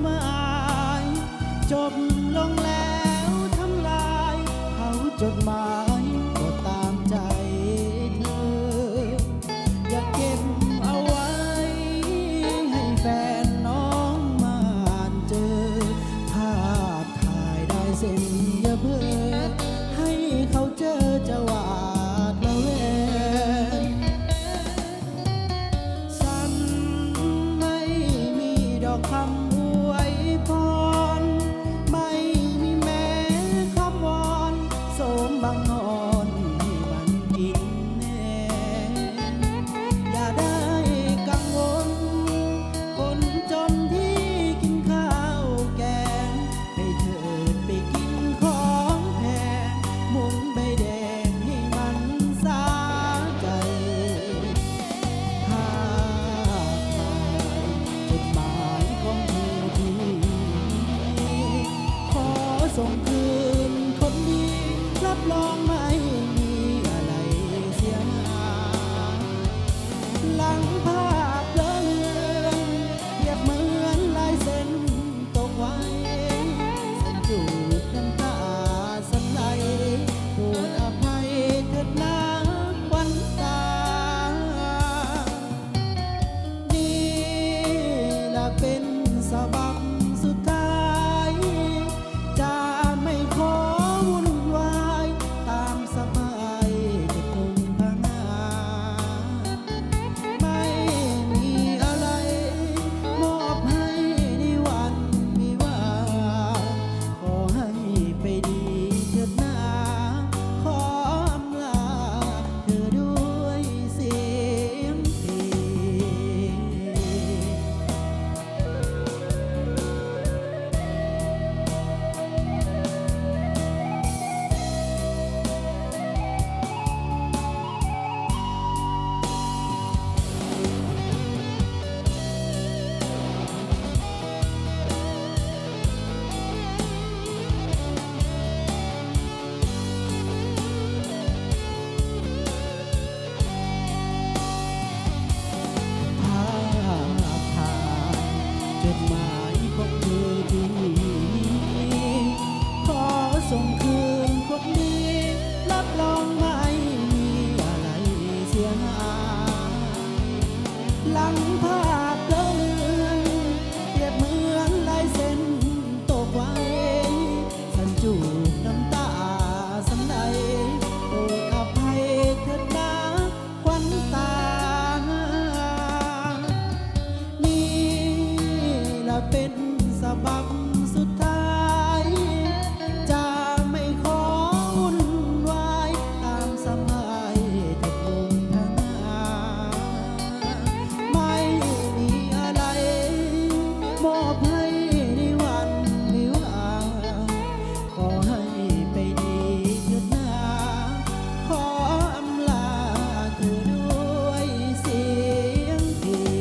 หมายจบลงแล้วทำลายเขาจดหมายก็ตามใจเธออยากเก็บเอาไว้ให้แฟนน้องมาเจอภาพถ่ายได้เส้นอย่าเพ้อให้เขาเจอจะหวาดระแวงฉันไม่มีดอกคำอวยพรไม่มีแม้คำวอนโสมบางนอนให้มันกินแน่อย่าได้กังวลคนจนที่กินข้าวแกงให้เถิดไปกินของแพงหมุนใบแดงให้มันสาใจภาพถ่ายจดหมายของเธอที่ขอส่งคืนคนดีรับรองไม่มีอะไรเสียหายหลังภาพเลือนเปรียบเหมือนลายเส้นตกไว้ฉันจูบน้ำตาสันไหลโปรดอภัยเถิดนะวันตานี่ละเป็นสบับสุดท้ายจะไม่ขอวุ่นวายตามสบายจะคงพังหาไม่มีอะไรมอบให้ในวันวิวาห์ขอให้ไปดีเถิดนะขออำลาเธอด้วยเสียงเพลภาพถ่ายจดหมายของเธอที่ขอส่งคืนคนดีรับรองไม่มีอะไรเสียหายหลังภาพเลือนเปรียบเหมือนลายเส้นตกไว้ฉันจูบน้ำตาสันใดโปรดอภัยเถิดนะควันตา นี่ละเป็นสบับสุดท้ายจะไม่ขอวุ่นวายตามสมัยเถิดลงทางหาไม่มีอะไรมอบให้ในวันวิวาห์ขอให้ไปดีเถิดนะขออำลาเธอด้วยเสียงเพลง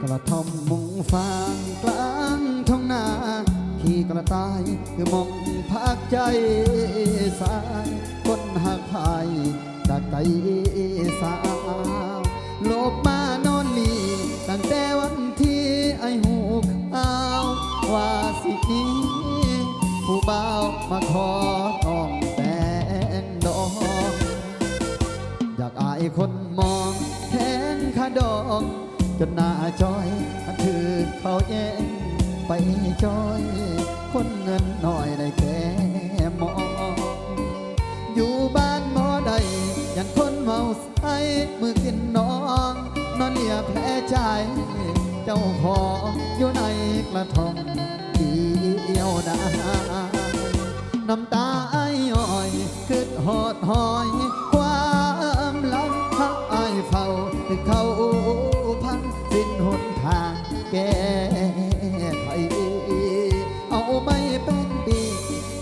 กระท่อมมุงฟางกลางท้องนาที่กระต่ายคือมองพักใจสายคนหักพายจากไกลสาวโลบมานอนลีตั้งแต่วันที่ไอหูข่าวว่าสินี้ผู้บ่าวมาขอต้องแต่งดอก อยากอายคนมองแทนขาดองจนหน้าจอยมันถือเขาแย่งไปจอย คนเงินหน่อยได้แค่มอง อยู่บ้านหมอใดยันคนเมาใส่มือกินน้องนอนเหลียแผลใจ จะ จ้าของอยู่ในกระท่อมเดียวดายน้ำตาไอ้อ้อยคือหอดหอยความลังหักไอ้เฝ้าที่เขาพังสิ้นหนทางแก้ไขเอาไม่เป็นดี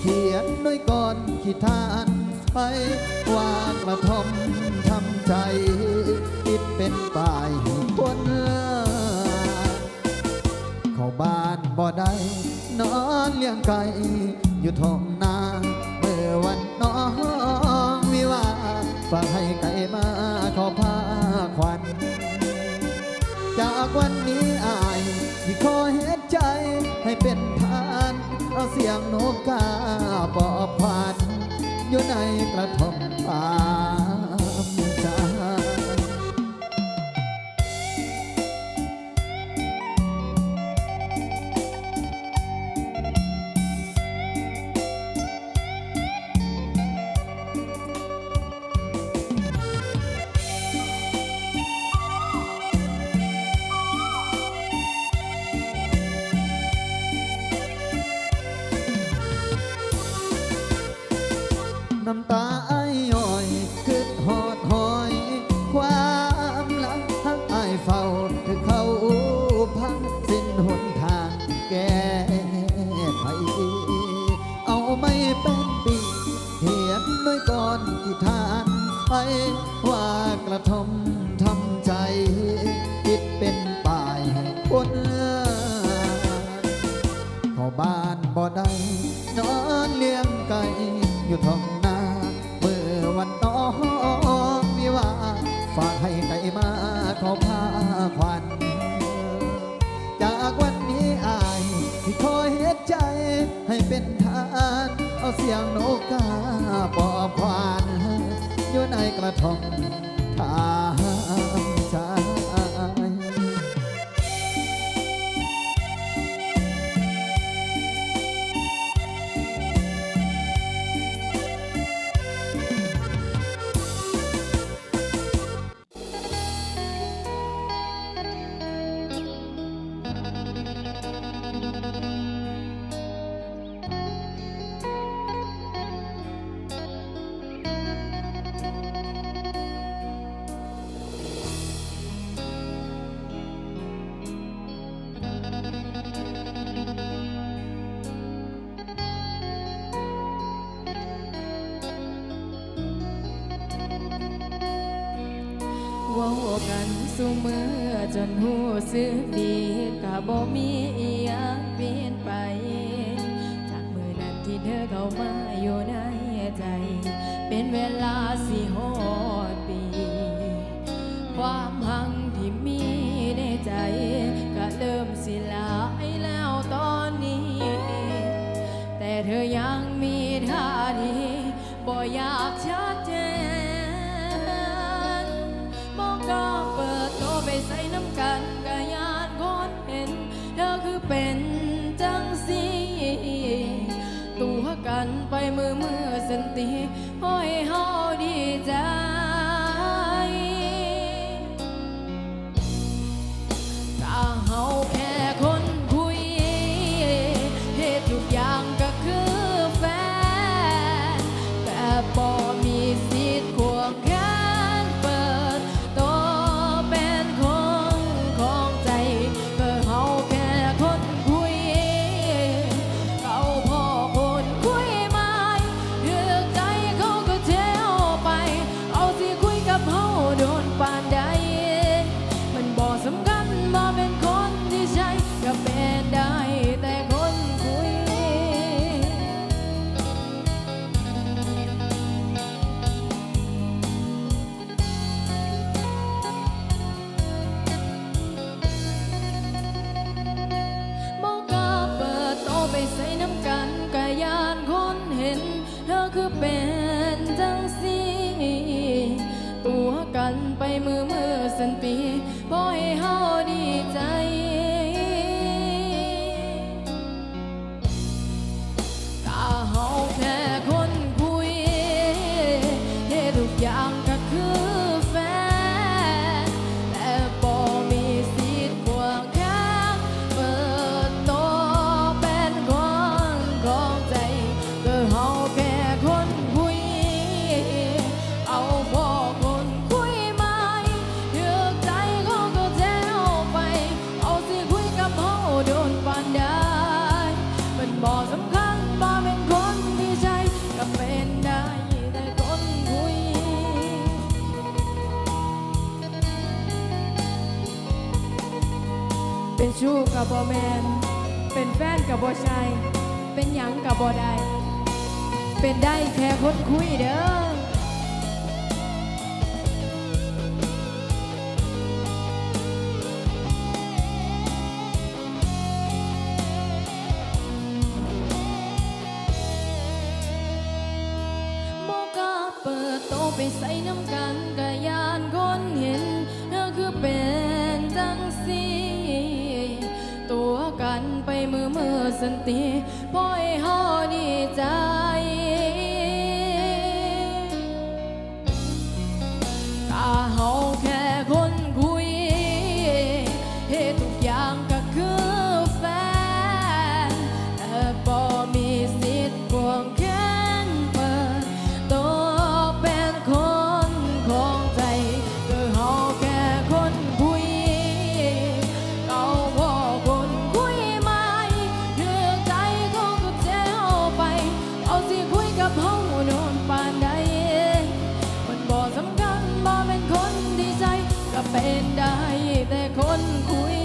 เขียนด้วยก่อนขีดทานไปว่ากระทอมทำใจคิดเป็นป่ายคนเข้าบ้านบ่ได้นอนเลี้ยงไก่อยู่ท้องนาเมื่อวันน้องวิวาฝากให้ไก่มาขอผ้าควันจากวันนี้อายที่ขอเฮ็ดใจให้เป็นทานเอาเสียงนกกาปอบควันอยู่ในกระท่อมป่ามใจ น้ำตาไอ้อ้อยคือหอดหอยความลังหักไอ้เฝ้าถึงเขาพังสิ้นหนทางแก้ไขเอาไม่เป็นปีเหียนด้วยก่อนที่ทานไปว่ากระทอมทำใจคิดเป็นป่ายคนเข้าบ้านบ่ได้นอนเลี้ยงไก่อยู่ท้องนาเมื่อวันน้องมีว่าฝากให้ไก่มาขอผ้าควันจากวันนี้อายที่คอยเฮ็ดใจให้เป็นทานเอาเสียงนกกาปอบควันอยู่ในกระท่อมทางใจ เว้ากันสู่มือจนหูสึกดีก็บ่มีอีหยังเปลี่ยนไปจากมือนั้นที่เธอเข้ามาอยู่ในใจเป็นเวลาสี่ฮอดปี ความหังที่มีในใจก็เริ่มสิลายแล้วตอนนี้ แต่เธอยังมีท่าทีบ่อยากชัดเจนบอกก็เปิดโตไปใส่น้ำกันกะยานคนเห็นเธอคือเป็นจังสีตัวกันไปมือสันติโอ้ยเฮาดีใจถ้าเฮาแค่คนคุยเหตุทุกอย่างก็คือแฟนแต่บ่มีสิทธิ์ควงแขนเปิดตัวเป็นคนของใจก็เฮาแค่คนคุยเขาพอคนคุยไม่เลือกใจเขาก็เที่ยวไปเอาสิคุยกับเฮาโดนปานใดมันบ่สำคัญบ่เป็นคนที่ใช่ก็เป็นได้แต่คนคุยบอกก็เปิดโตไปใส่น้ำกันกะยานคนเห็นเธอคือเป็นจังสีตัวกันไปมือสันปีพอให้เฮาดีใจถ้าเฮาแค่คนคุยเหตุทุกอย่างก็คือแฟนแต่บ่มีสิทธิ์ควงแข เป็นชู้กับบ่แมนเป็นแฟนกับบ่ใช่เป็นหยังกับบ่ได้ เป็นได้แค่คนคุยเด้อเปิดโตไปใส่น้ำกันกะยานคนเห็นเธอคือเป็นจังสีตัวกันไปมือสันติพอให้เฮาดีใจกะเฮาแค่คนคุยเฮ็ดทุกอย่างก็คือแฟนแต่บ่มีสิทธิ์ควงแขนเปิดตัวคนของใจคือเฮาแค่คนคุยเอาว่าคนคุยไม่ถือใจเขาก็เจ้าไปเอาสิคุยกับเฮาโดนปานใดมันบ่สำคัญบ่เป็นคนที่ใจก็เป็นได้แต่คนคุย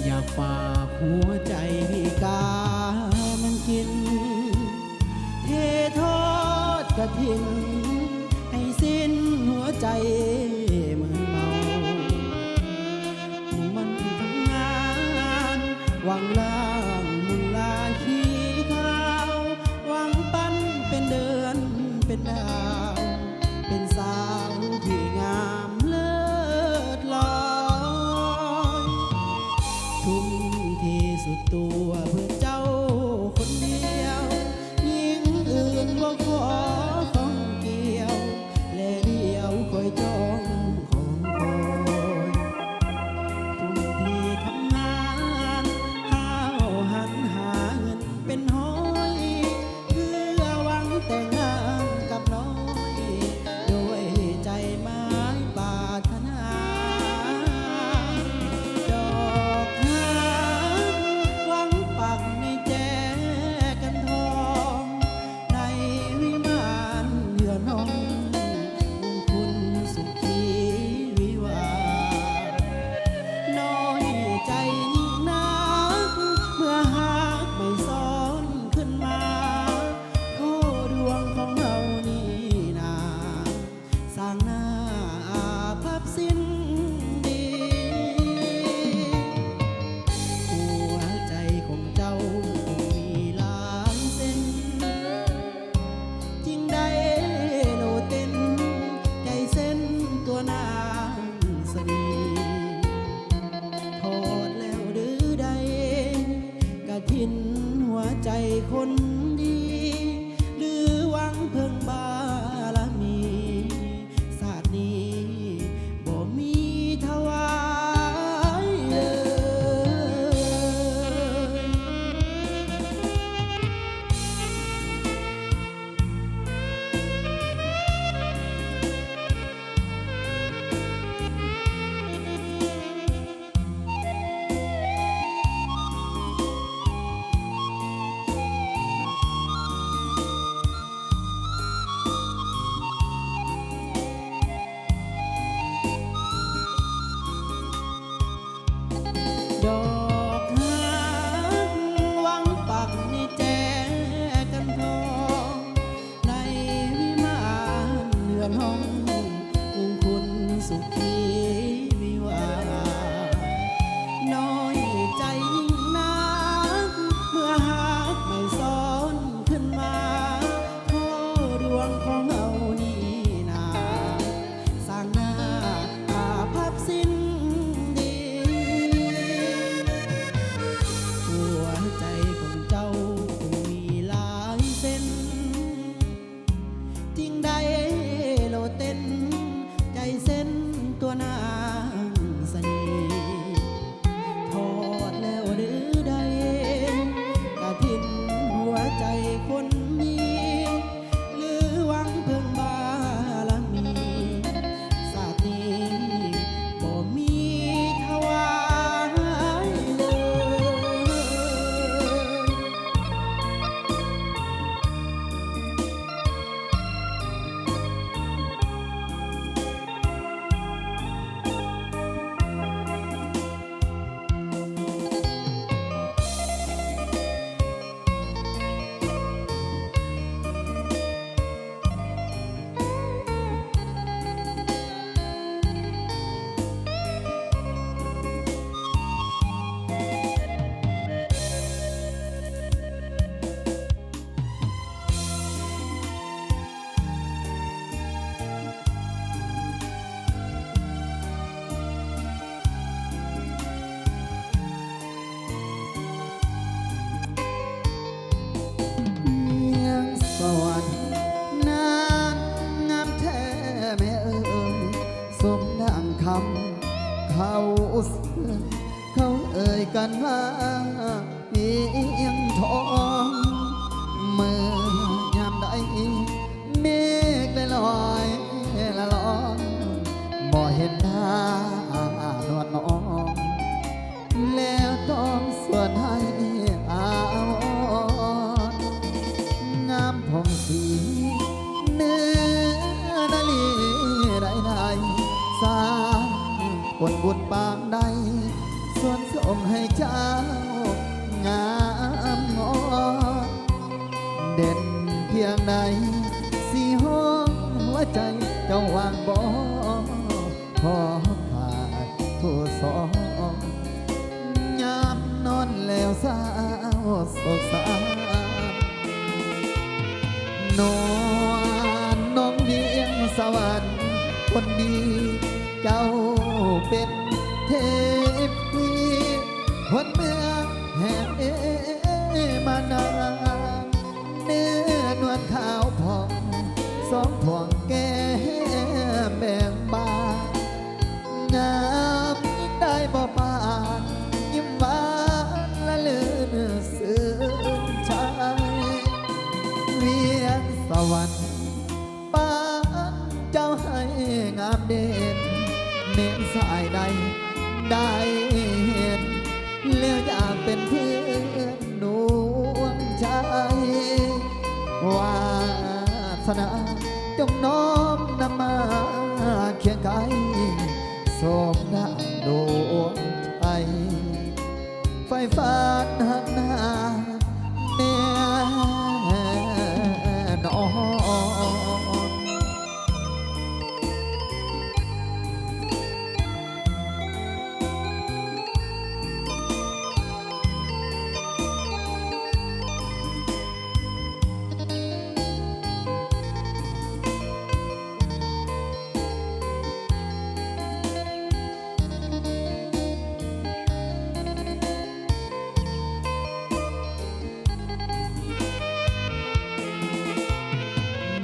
อยากฝากหัวใจพี่กามันกินเททอดกระถินให้สิ้นหัวใจเหมือนเมามันทำงานหวังล่างมุงลาขี้ขาวหวังปั้นเป็นเดือนเป็นดาวเป็นสาวที่งามเลิศลอย ทุ่มเทสุดตัวเพื่อเจ้าคนเดียวยิ่งอื่นบ่ขอของเกี่ยวและเดียวคอยจ้องของคอยทุ่มเททำงานห้าวหันหาเงินเป็นห้อยเพื่อหวังแต่งงานกับน้อยด้วยใจไม้ปรารถนา ดอกหางหวังปักในแจกันทองในวิมานเหือนห้องมงคุณสุขีวิวาน้อยใจยิ่งนักเมื่อหากไม่ซ้อนขึ้นมาโทษดวงของเรานี่นาสร้างหน้าอาภัพสิ้นดี หัวใจของเจ้าคงมีหลายเส้นจึงได้โลเต้นใจเส้นตัวนางสนีทอดแล้ว อ่ยกันว่าเพียงทองเมื่อยามใดเมฆได้ลอยละลองบ่เห็นหน้านวลน้องแล้วต้องส่วนให้อาวรณ์งามผ่องสีเนื้อนาลีได้สร้างผลบุญปางใดส่วนส่งให้เจ้างามอ่อนเด่นเพียงใดสีห้องหัวใจเจ้าวางบ่พอขาดผู้สองยามนอนแล้วสาวโศกสารนอนน้องเวียงสวรรค์คนดีเจ้าเป็นเทพีคนเมืองแห่งมานานเนื้อนวลขาวผ่องสองผ่วงแก้มแบ่งบานงามได้บ่ปานยิ้มหวานละเลือนสื่อชายเวียงสวรรค์ป้านเจ้าให้งามเด่นเน้นสายใดได้เห็นเลี้ยวอยากเป็นเพื่อนดวงใจวาสนาจงน้อมนำมาเคียงไกลสมดังดวงใจไฟฟ้าหักหน้าแน่นอน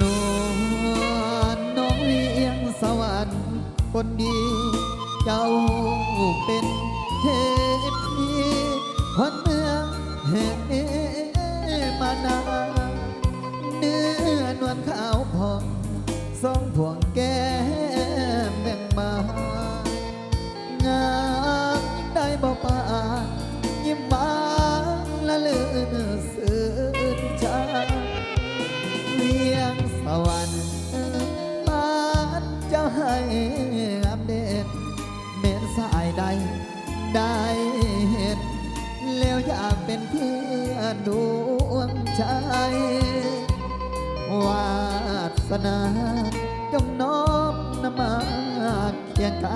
นวลน้องเวียงสวรรค์คนดีเจ้าเป็นเทพีคนเมืองแห่งนี้มานานเนื้อนวลขาวผ่องสองพวงแก้มแบ่งบานงามได้บ่ปานยิ้มบานละเลือนสื่นใจเวียงสวรรค์บ้านเจ้าให้งามเด่นเม็นสายใดได้เห็นแล้วอยากเป็นเพื่อนดวงใจวาสนาจงน้อมนำมาเคียงไกล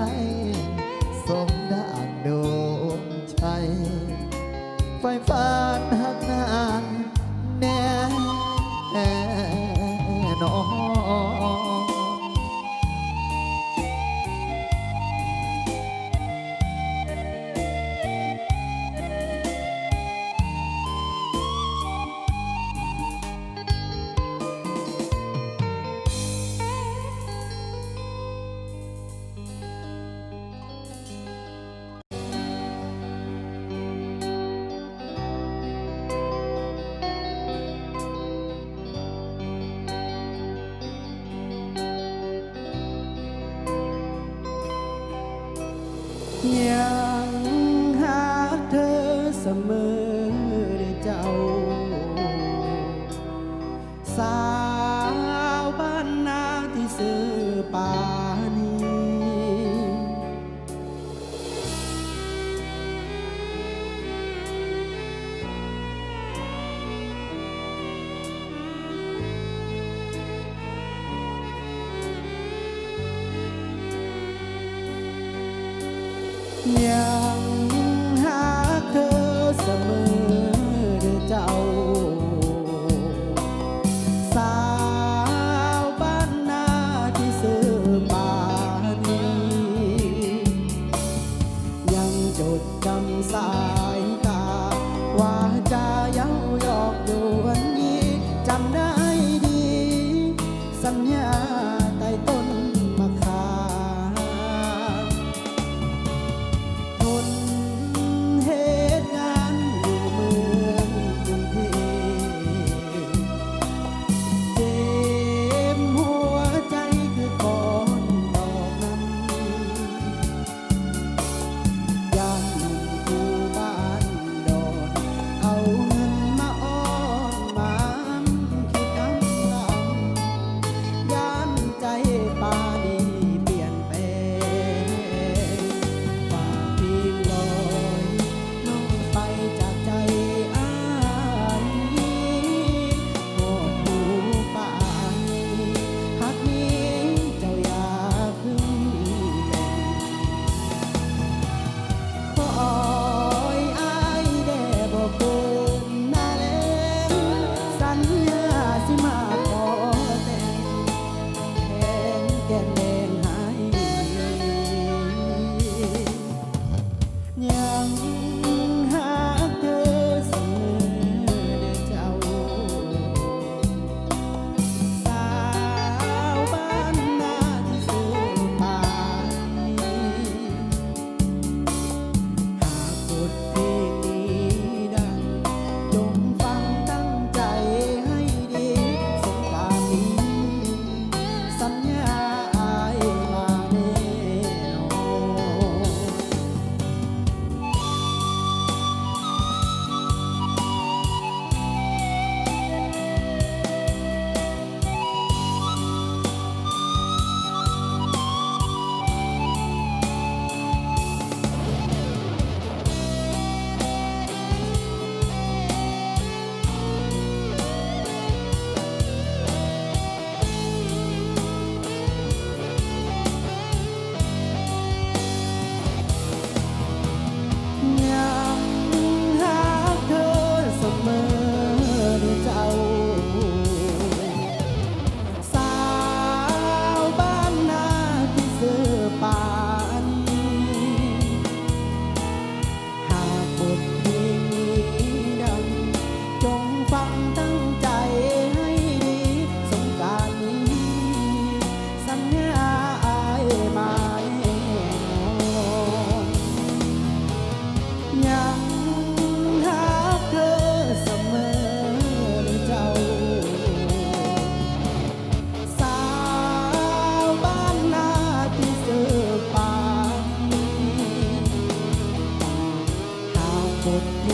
สมดังดวงใจไฟฟ้าหักนางแน่นอน ยังหาเธอเสมอได้เจ้าสาวบ้านนาที่ซื้อป่านี้ยังหาเธอเสมอเด้อเจ้าสาวบ้านนาที่ซื้อป่านี้ยังจดจำสายตาว่าจะเย้าหยอกยวนนี้จำได้ดีสัญญาใต้ต้นมะขามทนเห็ ยังหาเธอเสมอเด้อเจ้าสาวบ้านนาที่สู่ป่านนี้หากบทเพลงนี้ดังจงฟังตั้งใจให้ดีสงกรานต์นี้สัญญาอายมาแน่นอน ยังหาเธอเสมอเด้อเจ้าสาวบ้านนาที่ซื่อป่านนี้หากบทเพลงนี้ดังจงฟังตั้งใจให้ดีสงกรานต์นี้สัญญาอายมาแน่นอน ยังหาเธอเสมอเด้อเจ้าสาวบ้านนาที่ซื่อป่านนี้หากบทเพล